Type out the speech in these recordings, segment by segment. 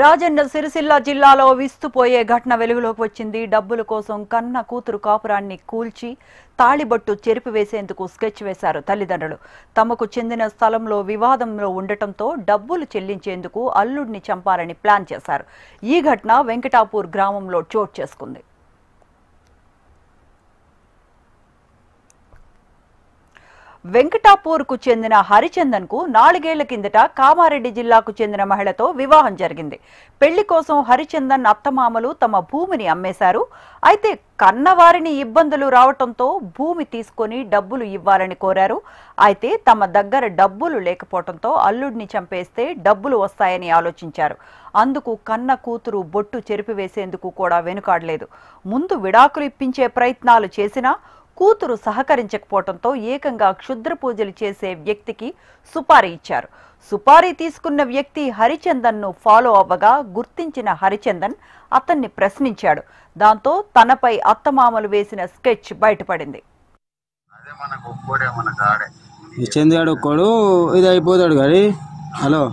రాజన్న సిరిసిల్ల జిల్లాలో విస్తుపోయే ఘటన వెలుగులోకి వచ్చింది. డబ్బుల కోసం కన్న కూతురు కాపురాన్ని కూల్చి తాళిబొట్టు చెరిపివేసేందుకు స్కెచ్ వేశారు తల్లిదండ్రులు. తమకు చెందిన స్థలంలో వివాదంలో ఉండటంతో డబ్బులు చెల్లించేందుకు అల్లుడిని చంపాలని ప్లాన్ చేశారు. ఈ ఘటన వెంకటాపూర్ గ్రామంలో చోటు చేసుకుంది. వెంకటాపూర్కు చెందిన హరిచందన్ కు 4 ఏళ్ల కిందట కామారెడ్డి జిల్లాకు చెందిన మహిళతో వివాహం జరిగింది. పెళ్లి కోసం హరిచందన్ అత్తమామలు తమ భూమిని అమ్మేశారు. అయితే కన్నవారిని ఇబ్బందులు రావటంతో భూమి తీసుకొని డబ్బులు ఇవ్వాలని కోరారు. అయితే తమ దగ్గర డబ్బులు లేకపోవడంతో అల్లుడిని చంపేస్తే డబ్బులు వస్తాయని ఆలోచించారు. అందుకు కన్న కూతురు బొట్టు చెరిపివేసేందుకు కూడా వెనుకాడలేదు. ముందు విడాకులు ఇప్పించే ప్రయత్నాలు చేసినా కూతురు సహకరించకపోవడంతో ఏకంగా క్షుద్ర పూజలు చేసే వ్యక్తికి సుపారీ ఇచ్చారు. సుపారీ తీసుకున్న వ్యక్తి హరిచందన్ ను ఫాలో అవ్వగా గుర్తించిన హరిచందన్ అతన్ని ప్రశ్నించాడు. దాంతో తనపై అత్తమామలు వేసిన స్కెచ్ బయటపడింది. ఇది అయిపోతాడు కానీ హలో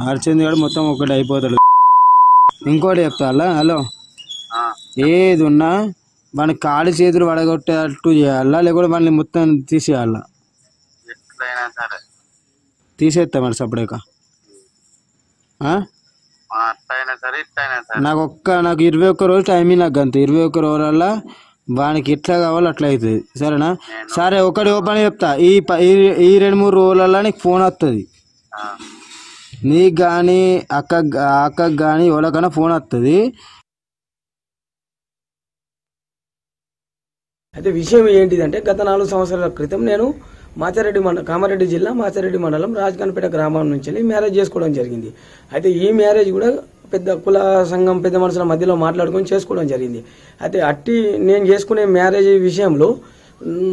హరిచంద్ గారు మొత్తం ఒకటి అయిపోతాడు. ఇంకోటి చెప్తా హలో ఏది ఉన్నా మన కాలి చేతులు వడగొట్టేటట్టు చేయాలా, లేకపోతే మనల్ని మొత్తం తీసేయాలా? తీసేస్తా మరి సపరేక. నాకు 21 రోజు టైమింగ్, నాకు అంత 21 రోజులల్లా వానికి ఎట్లా కావాలో అట్లా అవుతుంది. సరేనా? సరే ఒకటి ఓపెన్ చెప్తా, ఈ 2-3 రోజులల్లా నీకు ఫోన్ వస్తుంది. నీకు కానీ అక్కకు కానీ ఎవరికైనా ఫోన్ వస్తుంది. అయితే విషయం ఏంటిదంటే, గత 4 సంవత్సరాల క్రితం నేను కామారెడ్డి జిల్లా మాచారెడ్డి మండలం రాజకాన్పేట గ్రామం నుంచి మ్యారేజ్ చేసుకోవడం జరిగింది. అయితే ఈ మ్యారేజ్ కూడా పెద్ద కుల సంఘం పెద్ద మనుషుల మధ్యలో మాట్లాడుకొని చేసుకోవడం జరిగింది. అయితే నేను చేసుకునే మ్యారేజ్ విషయంలో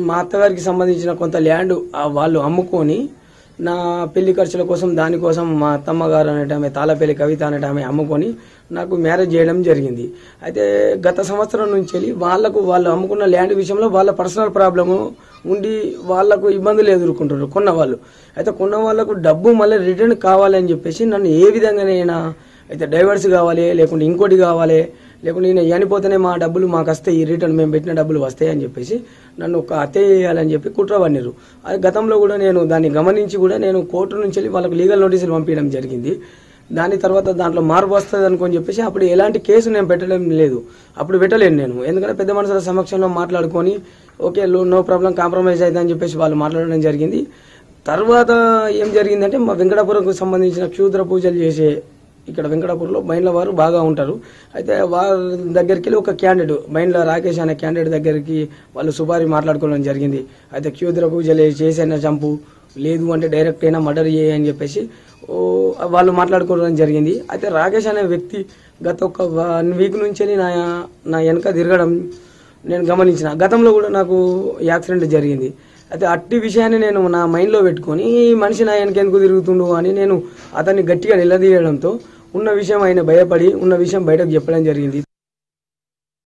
మా అత్తగారికి సంబంధించిన కొంత ల్యాండ్ వాళ్ళు అమ్ముకొని నా పెళ్లి ఖర్చుల కోసం దానికోసం మా అత్తమ్మగారు అనేటమే తాళపల్లి కవిత అనేటమే అమ్ముకొని నాకు మ్యారేజ్ చేయడం జరిగింది. అయితే గత సంవత్సరం నుంచి వాళ్ళు అమ్ముకున్న ల్యాండ్ విషయంలో వాళ్ళ పర్సనల్ ప్రాబ్లము ఉండి వాళ్లకు ఇబ్బందులు ఎదుర్కొంటారు కొన్న వాళ్ళు. అయితే కొన్న వాళ్లకు డబ్బు మళ్ళీ రిటర్న్ కావాలని చెప్పేసి నన్ను ఏ విధంగానైనా అయితే డైవర్స్ కావాలి, లేకుంటే ఇంకోటి కావాలి, లేకుంటే నేను చనిపోతేనే మా డబ్బులు మాకు వస్తాయి, రిటర్న్ మేము పెట్టిన డబ్బులు వస్తాయి అని చెప్పేసి నన్ను ఒక హత్య చేయాలని చెప్పి కుట్ర పన్నారు. అది గతంలో కూడా నేను దాన్ని గమనించి కూడా నేను కోర్టు నుంచి వాళ్ళకు లీగల్ నోటీసులు పంపించడం జరిగింది. దాని తర్వాత దాంట్లో మార్పు వస్తుంది అనుకొని చెప్పేసి అప్పుడు ఎలాంటి కేసు నేను పెట్టడం లేదు, అప్పుడు పెట్టలేను నేను. ఎందుకంటే పెద్ద మనుషుల సమక్షంలో మాట్లాడుకొని ఓకే నో ప్రాబ్లం కాంప్రమైజ్ అవుతుందని చెప్పేసి వాళ్ళు మాట్లాడడం జరిగింది. తర్వాత ఏం జరిగిందంటే, మా వెంకటాపురంకు సంబంధించిన క్షుద్ర పూజలు చేసే ఇక్కడ వెంకటాపూర్లో మైండ్ల వారు బాగా ఉంటారు. అయితే వారి దగ్గరికి వెళ్ళి ఒక క్యాండిడేట్ మైండ్ల రాకేష్ అనే క్యాండిడేట్ దగ్గరికి వాళ్ళు సుపారీ మాట్లాడుకోవడం జరిగింది. అయితే క్షుద్ర పూజలు చేసైనా చంపు, లేదు అంటే డైరెక్ట్ అయినా మర్డర్ చేయని చెప్పేసి వాళ్ళు మాట్లాడుకోవడం జరిగింది. అయితే రాకేష్ అనే వ్యక్తి గత 1 వీక్ నుంచి నా వెనక తిరగడం నేను గమనించిన. గతంలో కూడా నాకు యాక్సిడెంట్ జరిగింది. అయితే అట్టి విషయాన్ని నేను నా మైండ్లో పెట్టుకొని ఈ మనిషి నా వెనక ఎందుకు తిరుగుతుండు అని నేను అతన్ని గట్టిగా నిలదీయడంతో ఉన్న విషయం ఆయన భయపడి ఉన్న విషయం బయటకు చెప్పడం జరిగింది.